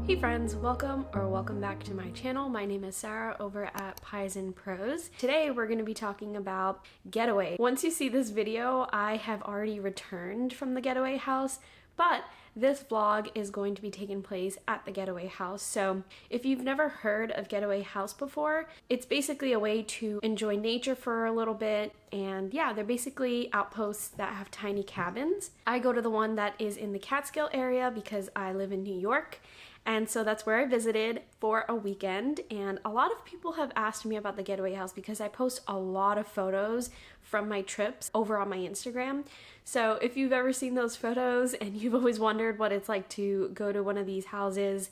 Hey friends, welcome back to my channel. My name is Sarah over at Pies and Pros. Today we're going to be talking about Getaway. Once you see this video, I have already returned from the Getaway house, but this vlog is going to be taking place at the Getaway house. So if you've never heard of Getaway house before, it's basically a way to enjoy nature for a little bit. And yeah, they're basically outposts that have tiny cabins. I go to the one that is in the Catskill area because I live in New York. And so that's where I visited for a weekend, and a lot of people have asked me about the Getaway house because I post a lot of photos from my trips over on my Instagram. So if you've ever seen those photos and you've always wondered what it's like to go to one of these houses,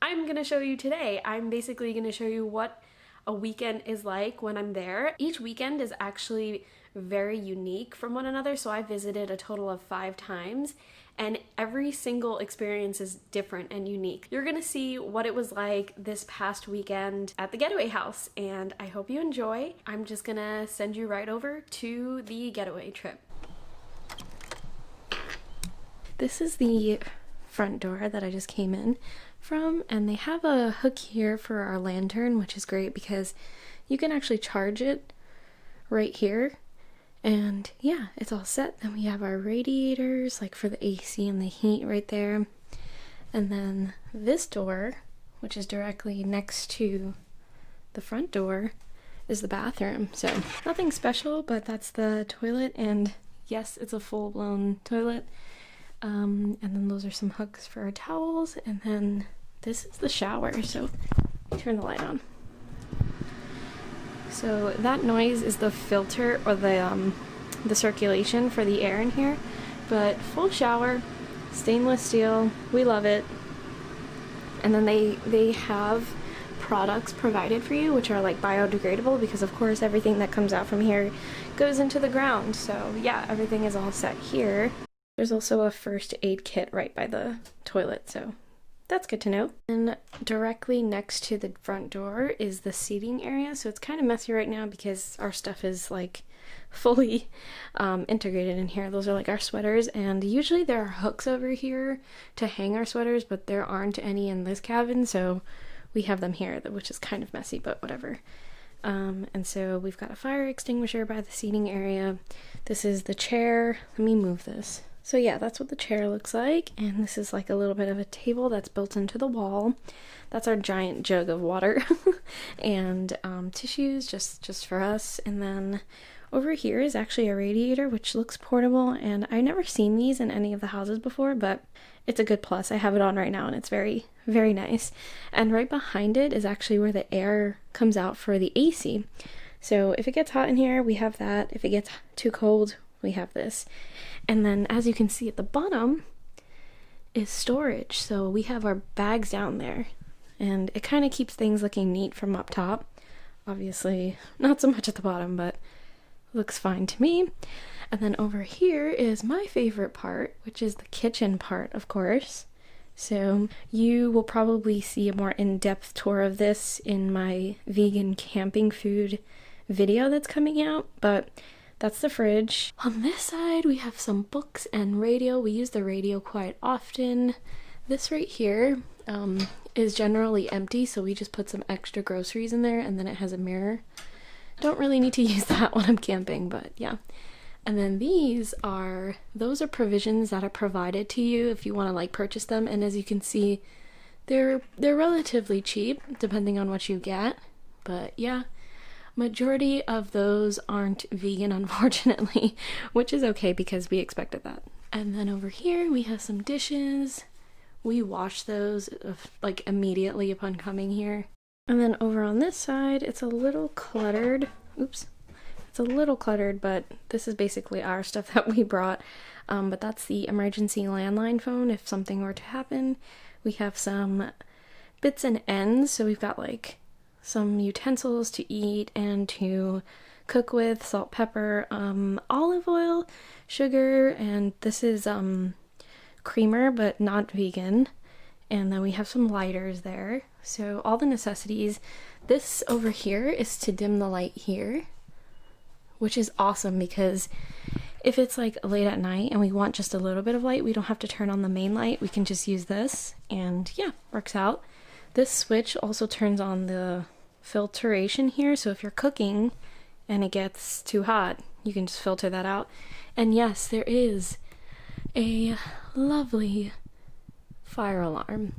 I'm gonna show you today. I'm basically gonna show you what a weekend is like when I'm there. Each weekend is actually very unique from one another, so I visited a total of 5 times. And every single experience is different and unique. You're gonna see what it was like this past weekend at the Getaway house, and I hope you enjoy. I'm just gonna send you right over to the Getaway trip. This is the front door that I just came in from, and they have a hook here for our lantern, which is great because you can actually charge it right here. And yeah, it's all set. Then we have our radiators, like for the AC and the heat right there. And then this door, which is directly next to the front door, is the bathroom. So nothing special, but that's the toilet. And yes, it's a full-blown toilet. And then those are some hooks for our towels. And then this is the shower. So turn the light on. So that noise is the filter or the circulation for the air in here, but full shower, stainless steel, we love it. And then they have products provided for you which are like biodegradable because of course everything that comes out from here goes into the ground. So yeah, everything is all set here. There's also a first aid kit right by the toilet, so that's good to know. And directly next to the front door is the seating area. So it's kind of messy right now because our stuff is like fully integrated in here. Those are like our sweaters, and usually there are hooks over here to hang our sweaters, but there aren't any in this cabin, so we have them here, which is kind of messy, but whatever. And so we've got a fire extinguisher by the seating area. This is the chair. Let me move this. So yeah, that's what the chair looks like, and this is like a little bit of a table that's built into the wall. That's our giant jug of water and tissues just for us. And then over here is actually a radiator, which looks portable, and I've never seen these in any of the houses before, but it's a good plus. I have it on right now, and it's very, very nice. And right behind it is actually where the air comes out for the AC. So if it gets hot in here, we have that. If it gets too cold, we have this. And then as you can see at the bottom is storage. So we have our bags down there, and it kind of keeps things looking neat from up top. Obviously not so much at the bottom, but looks fine to me. And then over here is my favorite part, which is the kitchen part, of course. So you will probably see a more in-depth tour of this in my vegan camping food video that's coming out, but that's the fridge. On this side, we have some books and radio. We use the radio quite often. This right here is generally empty, so we just put some extra groceries in there, and then it has a mirror. Don't really need to use that when I'm camping, but yeah. And then those are provisions that are provided to you if you want to like purchase them. And as you can see, they're relatively cheap depending on what you get. But yeah, majority of those aren't vegan, unfortunately, which is okay because we expected that. And then over here we have some dishes. We wash those like immediately upon coming here. And then over on this side, it's a little cluttered. Oops. It's a little cluttered, but this is basically our stuff that we brought. But that's the emergency landline phone if something were to happen. We have some bits and ends, so we've got like some utensils to eat and to cook with, salt, pepper, olive oil, sugar, and this is creamer but not vegan. And then we have some lighters there. So all the necessities. This over here is to dim the light here, which is awesome because if it's like late at night and we want just a little bit of light, we don't have to turn on the main light. We can just use this, and yeah, works out. This switch also turns on the filtration here, so if you're cooking and it gets too hot, you can just filter that out. And yes, there is a lovely fire alarm.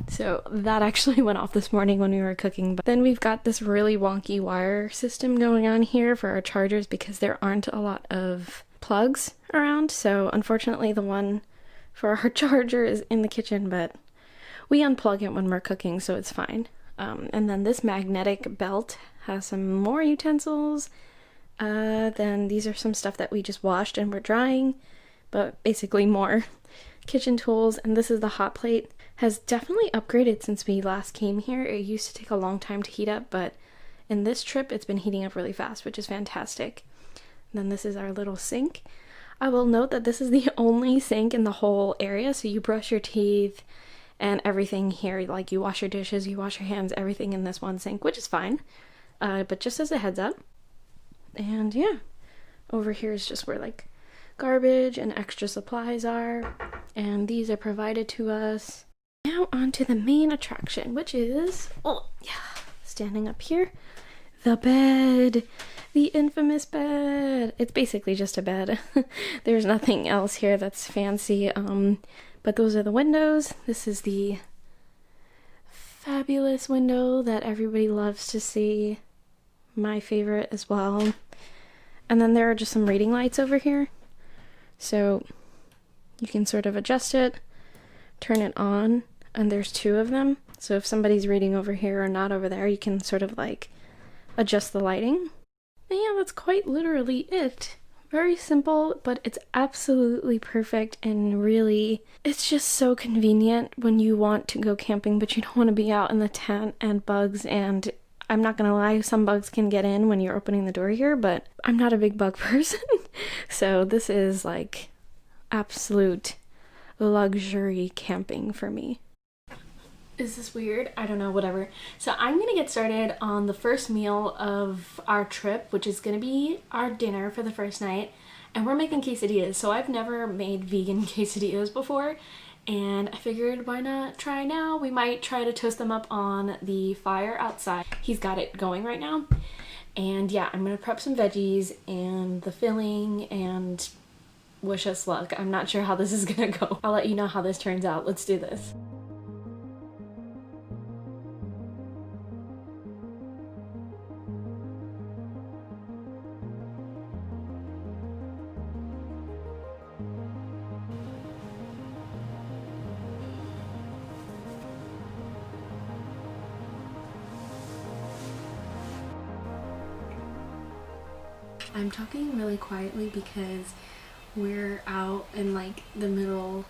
So that actually went off this morning when we were cooking. But then we've got this really wonky wire system going on here for our chargers because there aren't a lot of plugs around. So unfortunately the one for our charger is in the kitchen, but we unplug it when we're cooking, so it's fine. And then this magnetic belt has some more utensils. Then these are some stuff that we just washed and we're drying, but basically more kitchen tools. And this is the hot plate. Has definitely upgraded since we last came here. It used to take a long time to heat up, but in this trip it's been heating up really fast, which is fantastic. And then this is our little sink. I will note that this is the only sink in the whole area, so you brush your teeth and everything here, like you wash your dishes, you wash your hands, everything in this one sink, which is fine, but just as a heads up. And yeah, over here is just where like garbage and extra supplies are, and these are provided to us. Now on to the main attraction, which is, oh yeah, standing up here, the bed, the infamous bed. It's basically just a bed. There's nothing else here that's fancy, but those are the windows. This is the fabulous window that everybody loves to see. My favorite as well. And then there are just some reading lights over here. So you can sort of adjust it, turn it on, and there's two of them. So if somebody's reading over here or not over there, you can sort of like adjust the lighting. And yeah, that's quite literally it. Very simple, but it's absolutely perfect, and really, it's just so convenient when you want to go camping, but you don't want to be out in the tent and bugs. And I'm not gonna lie, some bugs can get in when you're opening the door here, but I'm not a big bug person. So this is like absolute luxury camping for me. Is this weird? I don't know, whatever. So I'm gonna get started on the first meal of our trip, which is gonna be our dinner for the first night. And we're making quesadillas. So I've never made vegan quesadillas before, and I figured why not try now? We might try to toast them up on the fire outside. He's got it going right now. And yeah, I'm gonna prep some veggies and the filling and wish us luck. I'm not sure how this is gonna go. I'll let you know how this turns out. Let's do this. I'm talking really quietly because we're out in like the middle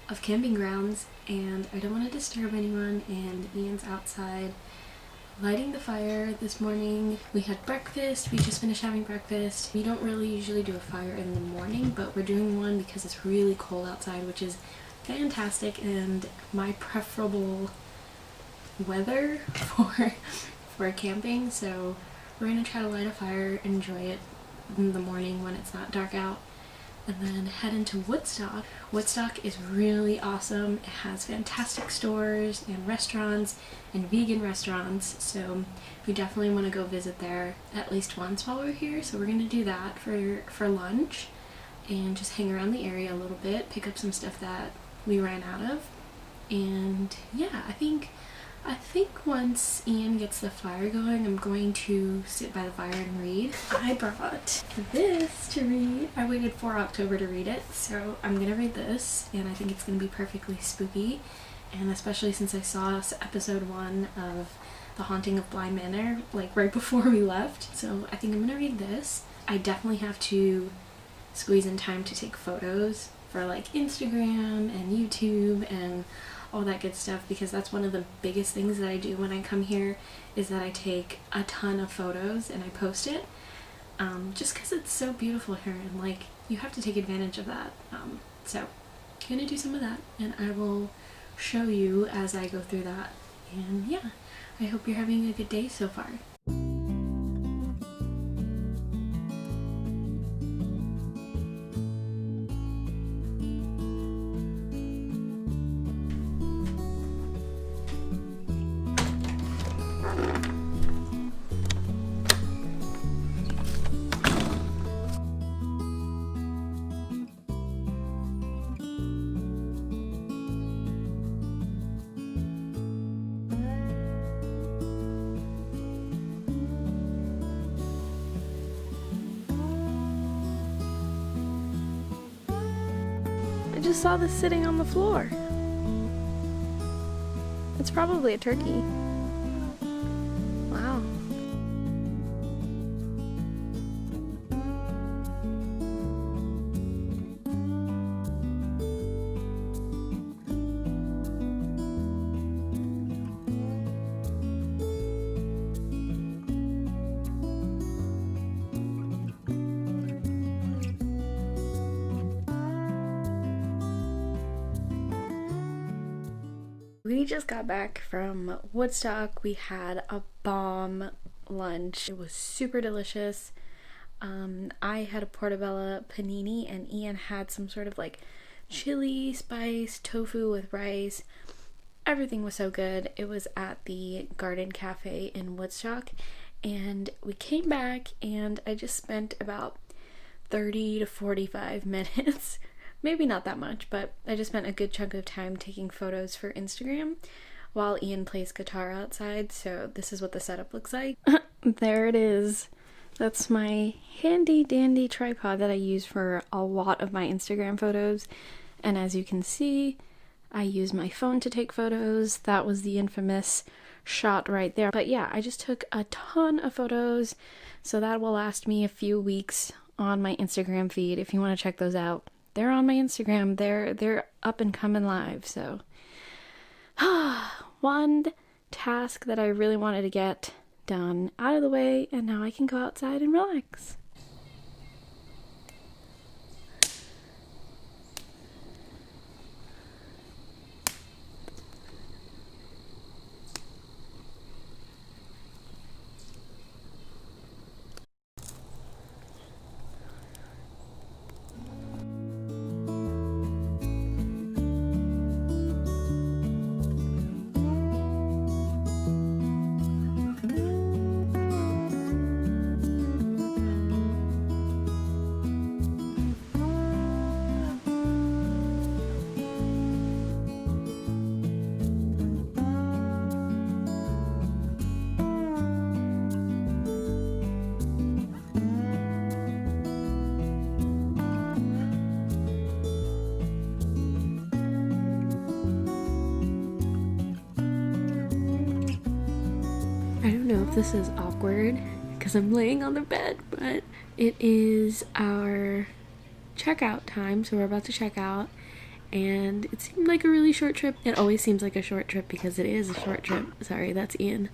of camping grounds and I don't want to disturb anyone, and Ian's outside lighting the fire this morning. We had breakfast. We just finished having breakfast. We don't really usually do a fire in the morning, but we're doing one because it's really cold outside, which is fantastic and my preferable weather for camping. So we're gonna try to light a fire, enjoy it in the morning when it's not dark out, and then head into Woodstock. Woodstock is really awesome. It has fantastic stores and restaurants and vegan restaurants, so we definitely want to go visit there at least once while we're here. So we're gonna do that for lunch and just hang around the area a little bit, pick up some stuff that we ran out of, and yeah, I think once Ian gets the fire going, I'm going to sit by the fire and read. I brought this to read. I waited for October to read it, so I'm gonna read this, and I think it's gonna be perfectly spooky, and especially since I saw episode 1 of The Haunting of Bly Manor like right before we left. So I think I'm gonna read this. I definitely have to squeeze in time to take photos for like Instagram and YouTube and all that good stuff, because that's one of the biggest things that I do when I come here, is that I take a ton of photos and I post it, just because it's so beautiful here, and like you have to take advantage of that. So I'm gonna do some of that and I will show you as I go through that. And yeah, I hope you're having a good day so far. just saw this sitting on the floor. It's probably a turkey. Wow. We just got back from Woodstock. We had a bomb lunch. It was super delicious. I had a portobello panini and Ian had some sort of like chili spice tofu with rice. Everything was so good. It was at the Garden Cafe in Woodstock, and we came back and I just spent about 30 to 45 minutes maybe not that much, but I just spent a good chunk of time taking photos for Instagram while Ian plays guitar outside. So this is what the setup looks like. There it is. That's my handy dandy tripod that I use for a lot of my Instagram photos. And as you can see, I use my phone to take photos. That was the infamous shot right there. But yeah, I just took a ton of photos, so that will last me a few weeks on my Instagram feed if you want to check those out. They're on my Instagram. They're up and coming live. So one task that I really wanted to get done out of the way, and now I can go outside and relax. I don't know if this is awkward because I'm laying on the bed, but it is our checkout time, so we're about to check out, and it seemed like a really short trip. It always seems like a short trip because it is a short trip. Sorry, that's Ian.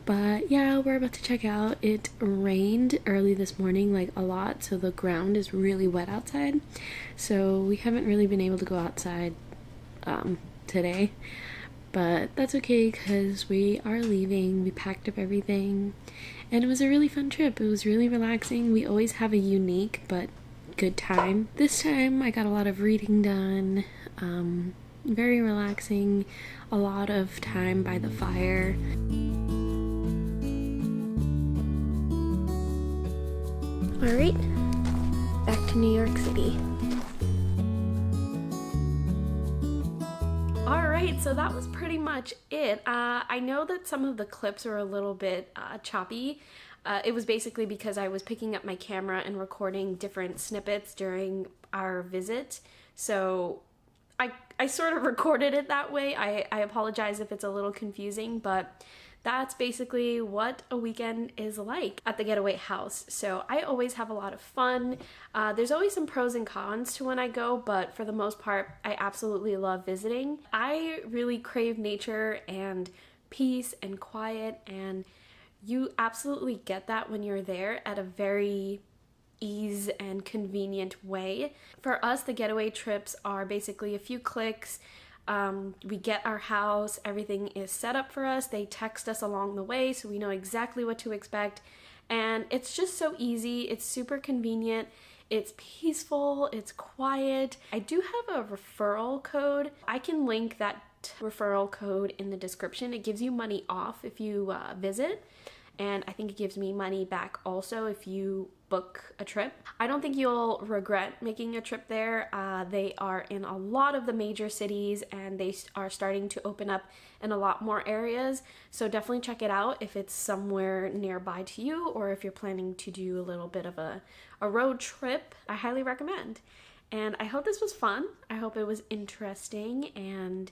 But yeah, we're about to check out. It rained early this morning, like a lot, so the ground is really wet outside, so we haven't really been able to go outside today. But that's okay because we are leaving. We packed up everything and it was a really fun trip. It was really relaxing. We always have a unique but good time. This time I got a lot of reading done, very relaxing, a lot of time by the fire. Alright, back to New York City. Alright, so that was pretty much it. I know that some of the clips were a little bit choppy. It was basically because I was picking up my camera and recording different snippets during our visit. So I sort of recorded it that way. I apologize if it's a little confusing, but that's basically what a weekend is like at the Getaway house. So I always have a lot of fun. There's always some pros and cons to when I go, but for the most part, I absolutely love visiting. I really crave nature and peace and quiet, and you absolutely get that when you're there at a very ease and convenient way. For us, the Getaway trips are basically a few clicks. We get our house, everything is set up for us. They text us along the way so we know exactly what to expect, and it's just so easy. It's super convenient, it's peaceful, it's quiet. I do have a referral code. I can link that referral code in the description. It gives you money off if you visit, and I think it gives me money back also if you book a trip. I don't think you'll regret making a trip there. They are in a lot of the major cities, and they are starting to open up in a lot more areas, so definitely check it out if it's somewhere nearby to you, or if you're planning to do a little bit of a road trip. I highly recommend. And I hope this was fun. I hope it was interesting, and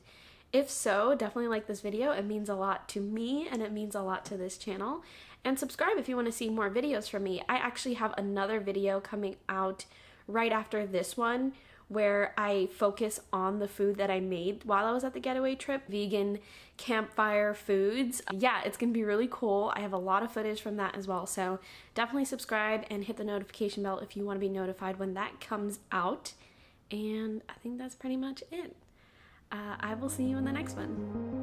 if so, definitely like this video. It means a lot to me and it means a lot to this channel. And subscribe if you want to see more videos from me. I actually have another video coming out right after this one where I focus on the food that I made while I was at the getaway trip, vegan campfire foods. Yeah, it's gonna be really cool. I have a lot of footage from that as well, so definitely subscribe and hit the notification bell if you want to be notified when that comes out. And I think that's pretty much it. I will see you in the next one.